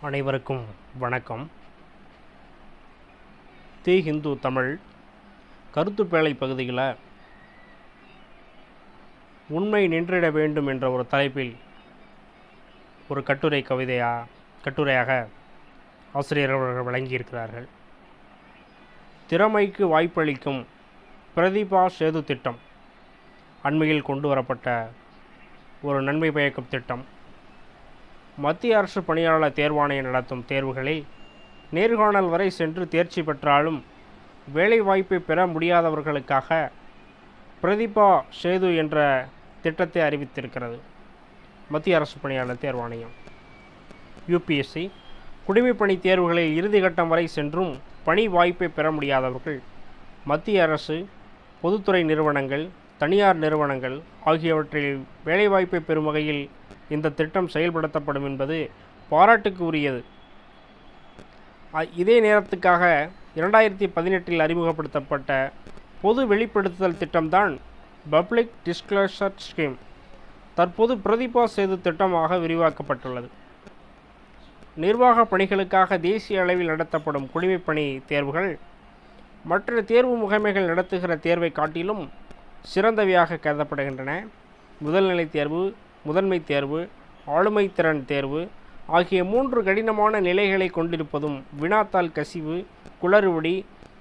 அனைவருக்கும் வணக்கம். தி ஹிந்து தமிழ் கருத்துப்பேழை பகுதியில் உண்மை நின்றிட வேண்டும் என்ற ஒரு தலைப்பில் ஒரு கட்டுரையாக ஆசிரியர்கள் வழங்கியிருக்கிறார்கள். திறமைக்கு வாய்ப்பளிக்கும் பிரதிபா சேது திட்டம் அண்மையில் கொண்டு வரப்பட்ட ஒரு நன்மை பயக்கும் திட்டம். மத்திய அரசு பணியாளர் தேர்வாணையம் நடத்தும் தேர்வுகளில் நேர்காணல் வரை சென்று தேர்ச்சி பெற்றாலும் வேலைவாய்ப்பை பெற முடியாதவர்களுக்காக பிரதிபா சேது என்ற திட்டத்தை அறிவித்திருக்கிறது மத்திய அரசு பணியாளர் தேர்வாணையம். யூபிஎஸ்சி குடிமைப்பணி தேர்வுகளில் இறுதிக்கட்டம் வரை சென்றும் பணி வாய்ப்பை பெற முடியாதவர்கள் மத்திய அரசு, பொதுத்துறை நிறுவனங்கள், தனியார் நிறுவனங்கள் ஆகியவற்றில் வேலைவாய்ப்பை பெறும் வகையில் இந்த திட்டம் செயல்படுத்தப்படும் என்பது பாராட்டுக்கு உரியது. இதே நேரத்துக்காக 2018 அறிமுகப்படுத்தப்பட்ட பொது வெளிப்படுத்துதல் திட்டம்தான் பப்ளிக் டிஸ்க்ளோசர் ஸ்கீம் தற்போது பிரதிபா சேது திட்டமாக விரிவாக்கப்பட்டுள்ளது. நிர்வாக பணிகளுக்காக தேசிய அளவில் நடத்தப்படும் குடிமைப்பணி தேர்வுகள் மற்ற தேர்வு முகமைகள் நடத்துகிற தேர்வை காட்டிலும் சிறந்தவையாக கருதப்படுகின்றன. முதல்நிலை தேர்வு, முதன்மை தேர்வு, ஆளுமை திறன் தேர்வு ஆகிய 3 கடினமான நிலைகளை கொண்டிருப்பதும் வினாத்தாள் கசிவு, குளறுபடி,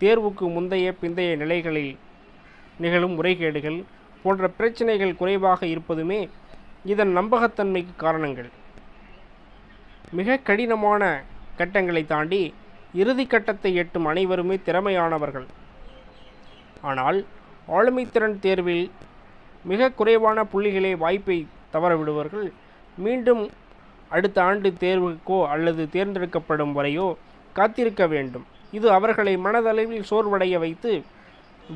தேர்வுக்கு முந்தைய பிந்தைய நிலைகளில் நிகழும் முறைகேடுகள் போன்ற பிரச்சனைகள் குறைவாக இருப்பதுமே இதன் நம்பகத்தன்மைக்கு காரணங்கள். மிக கடினமான கட்டங்களை தாண்டி இறுதி கட்டத்தை எட்டும் அனைவருமே திறமையானவர்கள். ஆனால் ஆளுமை திறன் தேர்வில் மிக குறைவான புள்ளிகளே வாய்ப்பை தவறவிடுவர்கள் மீண்டும் அடுத்த ஆண்டு தேர்வுக்கோ அல்லது தேர்ந்தெடுக்கப்படும் வரையோ காத்திருக்க வேண்டும். இது அவர்களை மனதளவில் சோர்வடைய வைத்து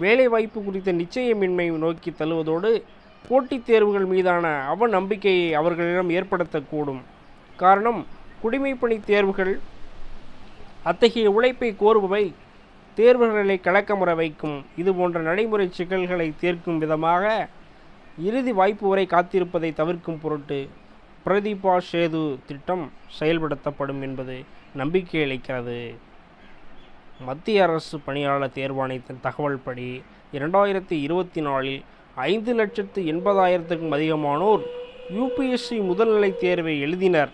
வேலைவாய்ப்பு குறித்த நிச்சயமின்மை நோக்கி தள்ளுவதோடு போட்டித் தேர்வுகள் மீதான அவநம்பிக்கையை அவர்களிடம் ஏற்படுத்தக்கூடும். காரணம், குடிமைப்பணி தேர்வுகள் அத்தகைய உழைப்பை கோருபவை தேர்வுகளை கலக்கமுற வைக்கும். இதுபோன்ற நடைமுறை சிக்கல்களை தீர்க்கும் விதமாக இறுதி வாய்ப்பு வரை காத்திருப்பதை தவிர்க்கும் பொருட்டு பிரதிபா சேது திட்டம் செயல்படுத்தப்படும் என்பது நம்பிக்கை அளிக்கிறது. மத்திய அரசு பணியாளர் தேர்வாணையத்தின் தகவல் படி 2024 5,80,000க்கும் அதிகமானோர் யூபிஎஸ்சி முதல்நிலை தேர்வை எழுதினர்.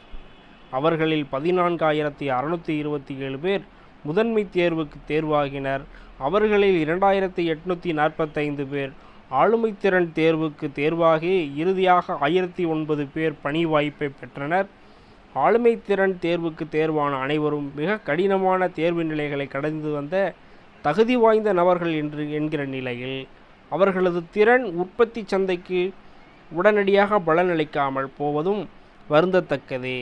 அவர்களில் 14,627 பேர் முதன்மை தேர்வுக்கு தேர்வாகினர். அவர்களில் 2,845 பேர் ஆளுமை திறன் தேர்வுக்கு தேர்வாகி இறுதியாக 1009 பேர் பணி வாய்ப்பை பெற்றனர். ஆளுமை திறன் தேர்வுக்கு தேர்வான அனைவரும் மிக கடினமான தேர்வு நிலைகளை கடந்து வந்த தகுதி வாய்ந்த நபர்கள் என்கிற நிலையில் அவர்களது திறன் உற்பத்தி சந்தைக்கு உடனடியாக பலனளிக்காமல் போவதும் வருந்தத்தக்கதே.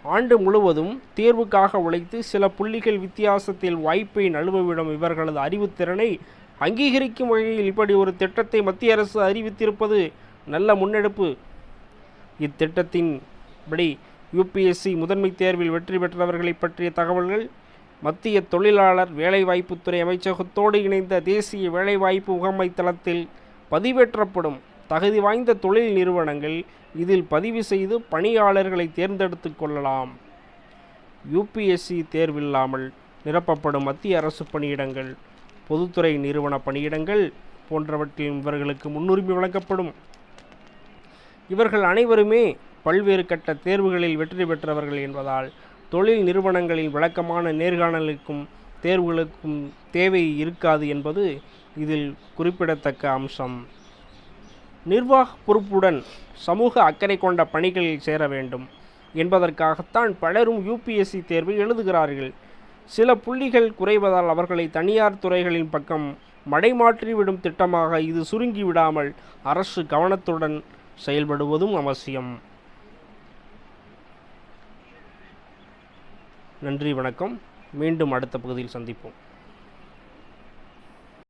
ஆண்டு முழுவதும் தேர்வுக்காக உழைத்து சில புள்ளிகள் வித்தியாசத்தில் வாய்ப்பை நழுவவிடும் இவர்களது அறிவுத்திறனை அங்கீகரிக்கும் வகையில் இப்படி ஒரு திட்டத்தை மத்திய அரசு அறிவித்திருப்பது நல்ல முன்னெடுப்பு. இத்திட்டத்தின் படி யூபிஎஸ்சி முதன்மை தேர்வில் வெற்றி பெற்றவர்களை பற்றிய தகவல்கள் மத்திய தொழிலாளர் வேலைவாய்ப்புத்துறை அமைச்சகத்தோடு இணைந்த தேசிய வேலைவாய்ப்பு முகமை தளத்தில் பதிவேற்றப்படும். தகுதி வாய்ந்த தொழில் நிறுவனங்கள் இதில் பதிவு செய்து பணியாளர்களை தேர்ந்தெடுத்து கொள்ளலாம். யூபிஎஸ்சி தேர்வில்லாமல் நிரப்பப்படும் மத்திய அரசு பணியிடங்கள், பொதுத்துறை நிறுவன பணியிடங்கள் போன்றவற்றில் இவர்களுக்கு முன்னுரிமை வழங்கப்படும். இவர்கள் அனைவருமே பல்வேறு கட்ட தேர்வுகளில் வெற்றி பெற்றவர்கள் என்பதால் தொழில் நிறுவனங்களில் வழக்கமான நேர்காணலுக்கும் தேர்வுகளுக்கும் தேவை இருக்காது என்பது இதில் குறிப்பிடத்தக்க அம்சம். நிர்வாக பொறுப்புடன் சமூக அக்கறை கொண்ட பணிகளில் சேர வேண்டும் என்பதற்காகத்தான் பலரும் யூபிஎஸ்சி தேர்வை எழுதுகிறார்கள். சில புள்ளிகள் குறைவதால் அவர்களை தனியார் துறைகளின் பக்கம் மடைமாற்றிவிடும் திட்டமாக இது சுருங்கிவிடாமல் அரசு கவனத்துடன் செயல்படுவதும் அவசியம். நன்றி, வணக்கம். மீண்டும் அடுத்த பகுதியில் சந்திப்போம்.